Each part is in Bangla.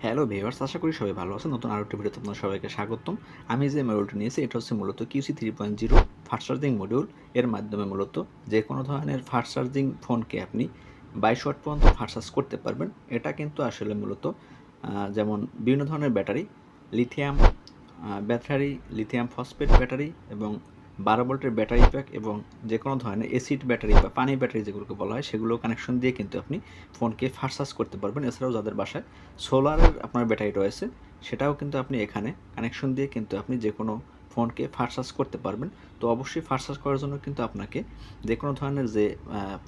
হ্যালো ভিউয়ার্স, আশা করি সবাই ভালো আছেন। নতুন আরও একটি ভিডিওতে আপনাদের সবাইকে স্বাগতম। আমি যে মডিউলটি নিয়েছি এটা হচ্ছে মূলত QC 3.0 ফাস্ট চার্জিং মডিউল। এর মাধ্যমে মূলত যে কোনো ধরনের ফাস্ট চার্জিং ফোনকে আপনি 22 ওয়াট পর্যন্ত ফাস্ট চার্জ করতে পারবেন। এটা কিন্তু আসলে মূলত যেমন বিভিন্ন ধরনের ব্যাটারি, লিথিয়াম ফসফেট ব্যাটারি এবং 12 ভোল্টের ব্যাটারি প্যাক এবং যে কোনো ধরনের অ্যাসিড ব্যাটারি বা পানি ব্যাটারি যেগুলোকে বলা হয় সেগুলো কানেকশন দিয়ে কিন্তু আপনি ফোনকে ফাস্ট চার্জ করতে পারবেন। এছাড়াও যাদের বাসায় সোলারের আপনার ব্যাটারি রয়েছে সেটাও কিন্তু আপনি এখানে কানেকশন দিয়ে কিন্তু আপনি যে কোনো ফোনকে ফাস্ট চার্জ করতে পারবেন। তো অবশ্যই ফাস্ট চার্জ করার জন্য কিন্তু আপনাকে যে কোনো ধরনের যে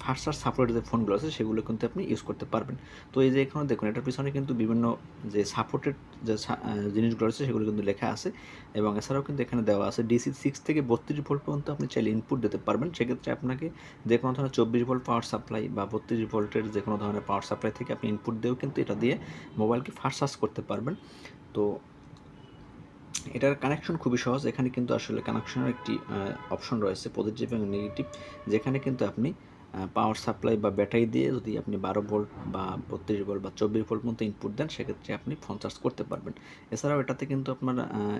ফাস্ট চার্জ সাপোর্টেড যে ফোনগুলো আছে সেগুলো কিন্তু আপনি ইউজ করতে পারবেন। তো এই যে এখানে দেখুন এটার পিছনে কিন্তু বিভিন্ন যে সাপোর্টেড যে জিনিসগুলো আছে সেগুলো কিন্তু লেখা আছে এবং এছাড়াও কিন্তু এখানে দেওয়া আছে DC 6 থেকে 32 ভোল্ট পর্যন্ত আপনি চাইলে ইনপুট দিতে পারবেন। সেক্ষেত্রে আপনাকে যে কোনো ধরনের 24 ভোল্ট পাওয়ার সাপ্লাই বা 32 ভোল্টের যে কোনো ধরনের পাওয়ার সাপ্লাই থেকে আপনি ইনপুট দিয়েও কিন্তু এটা দিয়ে মোবাইলকে ফাস্ট চার্জ করতে পারবেন। তো এটার কানেকশন খুবই সহজ। এখানে কিন্তু আসলে কানেকশনের একটি অপশন রয়েছে পজিটিভ এবং নেগেটিভ, যেখানে কিন্তু আপনি পাওয়ার সাপ্লাই বা ব্যাটারি দিয়ে যদি আপনি 12 ভোল্ট বা 32 ভোল্ট বা 24 ভোল্ট মতো ইনপুট দেন সেক্ষেত্রে আপনি ফোন চার্জ করতে পারবেন। এছাড়াও এটাতে কিন্তু আপনার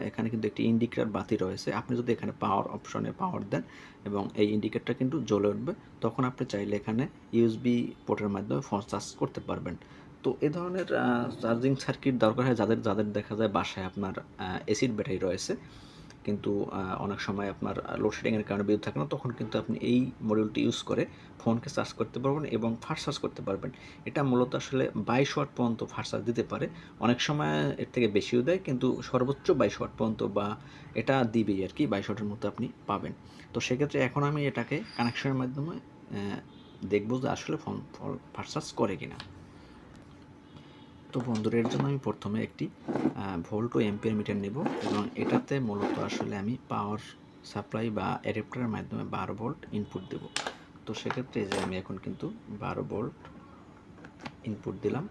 এখানে কিন্তু একটি ইন্ডিকেটর বাতি রয়েছে। আপনি যদি এখানে পাওয়ার অপশনে পাওয়ার দেন এবং এই ইন্ডিকেটরটা কিন্তু জ্বলে উঠবে, তখন আপনি চাইলে এখানে USB পোর্টের মাধ্যমে ফোন চার্জ করতে পারবেন। তো এ ধরনের চার্জিং সার্কিট দরকার হয় যাদের দেখা যায় বাসায় আপনার অ্যাসিড ব্যাটারি রয়েছে, কিন্তু অনেক সময় আপনার লোডশেডিংয়ের কারণে বিদ্যুৎ থাকে না, তখন কিন্তু আপনি এই মডিউলটি ইউজ করে ফোনকে চার্জ করতে পারবেন এবং ফাস্ট চার্জ করতে পারবেন। এটা মূলত আসলে 22 ওয়াট পর্যন্ত ফাস্ট চার্জ দিতে পারে। অনেক সময় এর থেকে বেশিও দেয়, কিন্তু সর্বোচ্চ 22 ওয়াট পর্যন্ত বা এটা দিবেই আর কি, 22 ওয়াটের মতো আপনি পাবেন। তো সেক্ষেত্রে এখন আমি এটাকে কানেকশনের মাধ্যমে দেখব যে আসলে ফোন ফাস্ট চার্জ করে কিনা। তো বন্ধুরা, এর জন্য আমি প্রথমে একটি ভোল্ট ও এম্পিয়ার মিটার নেব এবং এটাতে মূলত আসলে আমি পাওয়ার সাপ্লাই বা অ্যাডাপ্টারের মাধ্যমে 12 ভোল্ট ইনপুট দেব। তো সেক্ষেত্রে যে আমি এখন কিন্তু 12 ভোল্ট ইনপুট দিলাম।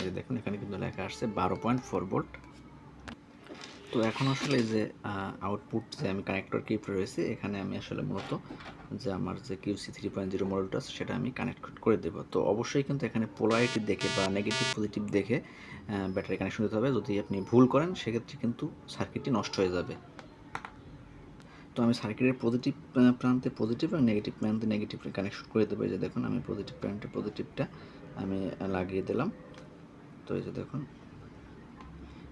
এই যে দেখুন এখানে কিন্তু লেখা আসছে 12.4 ভোল্ট। তো এখন আসলে যে আউটপুট যে আমি কানেক্টর কিপ রয়েছে এখানে আমি আসলে মূলত যে আমার যে QC 3.0 মডেলটা আছে সেটা আমি কানেক্ট করে দেব। তো অবশ্যই কিন্তু এখানে পোলারিটি দেখে বা নেগেটিভ পজিটিভ দেখে ব্যাটারি কানেকশন দিতে হবে। যদি আপনি ভুল করেন সেক্ষেত্রে কিন্তু সার্কিটটি নষ্ট হয়ে যাবে। তো আমি সার্কিটের পজিটিভ প্রান্তে পজিটিভ এবং নেগেটিভ প্রান্তে নেগেটিভ কানেকশন করে দেবো। এই যে দেখুন আমি পজিটিভ প্রান্তে পজিটিভটা আমি লাগিয়ে দিলাম। তো এই যে দেখুন,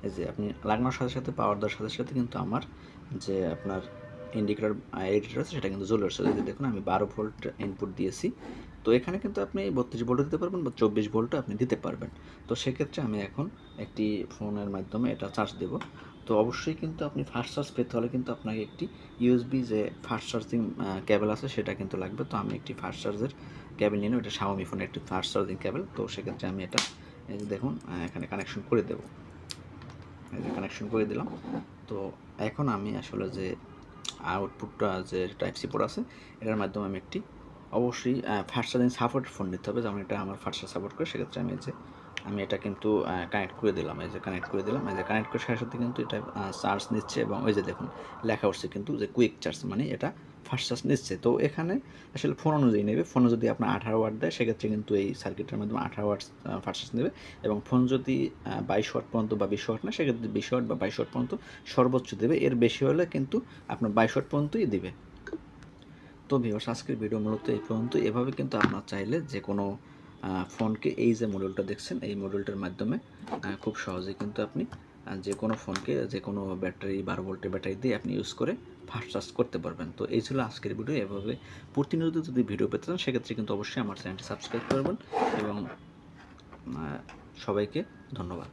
এই যে আপনি লাগানোর সাথে সাথে পাওয়ার দেওয়ার সাথে সাথে কিন্তু আমার যে আপনার ইন্ডিকেটর এডিটর আছে সেটা কিন্তু জ্বলে আসছে। এই যে দেখুন আমি 12 ভোল্ট ইনপুট দিয়েছি। তো এখানে কিন্তু আপনি 32 ভোল্টও দিতে পারবেন বা 24 ভোল্টও আপনি দিতে পারবেন। তো সেক্ষেত্রে আমি এখন একটি ফোনের মাধ্যমে এটা চার্জ দেব। তো অবশ্যই কিন্তু আপনি ফাস্ট চার্জ পেতে হলে কিন্তু আপনাকে একটি USB যে ফাস্ট চার্জিং কেবল আছে সেটা কিন্তু লাগবে। তো আমি একটি ফাস্ট চার্জের কেবল নিয়ে নেব। এটা Xiaomi ফোনের একটি ফাস্ট চার্জিং কেবল। তো সেক্ষেত্রে আমি এটা এই যে দেখুন এখানে কানেকশন করে দেবো। এই যে কানেকশন করে দিলাম। তো এখন আমি আসলে যে আউটপুটটা যে টাইপ সি পোর্ট আছে এটার মাধ্যমে আমি একটি অবশ্যই ফাস্ট চার্জিং সাপোর্ট ফোন নিতে হবে, যেমন এটা আমার ফাস্ট চার্জ সাপোর্ট করে। সেক্ষেত্রে আমি এটা কিন্তু কানেক্ট করে দিলাম। এই যে কানেক্ট করে দিলাম। এই যে কানেক্ট করার সাথে সাথে কিন্তু এটা চার্জ নিচ্ছে এবং ওই যে দেখুন লেখা উঠছে কিন্তু যে কুইক চার্জ, মানে এটা ফাস্ট চার্জ নিচ্ছে। তো এখানে আসলে ফোন অনুযায়ী নেবে। ফোনে যদি আপনার 18 ওয়াট দেয় সেক্ষেত্রে কিন্তু এই সার্কিটের মাধ্যমে 18 ওয়াট ফাস্ট চার্জ নেবে এবং ফোন যদি 22 ওয়াট পর্যন্ত বা 20 ওয়াট না সেক্ষেত্রে 20 ওয়াট বা 22 ওয়াট পর্যন্ত সর্বোচ্চ দেবে। এর বেশি হলে কিন্তু আপনার 22 ওয়াট পর্যন্তই দিবে। তো ভিউয়ার্স, আজকের ভিডিও মূলত এই পর্যন্ত। এভাবে কিন্তু আপনার চাইলে যে কোনো ফোনকে এই যে মডেলটা দেখছেন এই মডেলটার মাধ্যমে খুব সহজেই কিন্তু আপনি যে কোনো ফোনকে যে কোনো ব্যাটারি 12 ভোল্টের ব্যাটারি দিয়ে আপনি ইউজ করে ফাস্ট চার্জ করতে পারবেন। তো এই ছিল আজকের ভিডিও। এভাবে প্রতিনিয়ত যদি ভিডিও পেতে চান সেক্ষেত্রে কিন্তু অবশ্যই আমার চ্যানেলটি সাবস্ক্রাইব করবেন এবং সবাইকে ধন্যবাদ।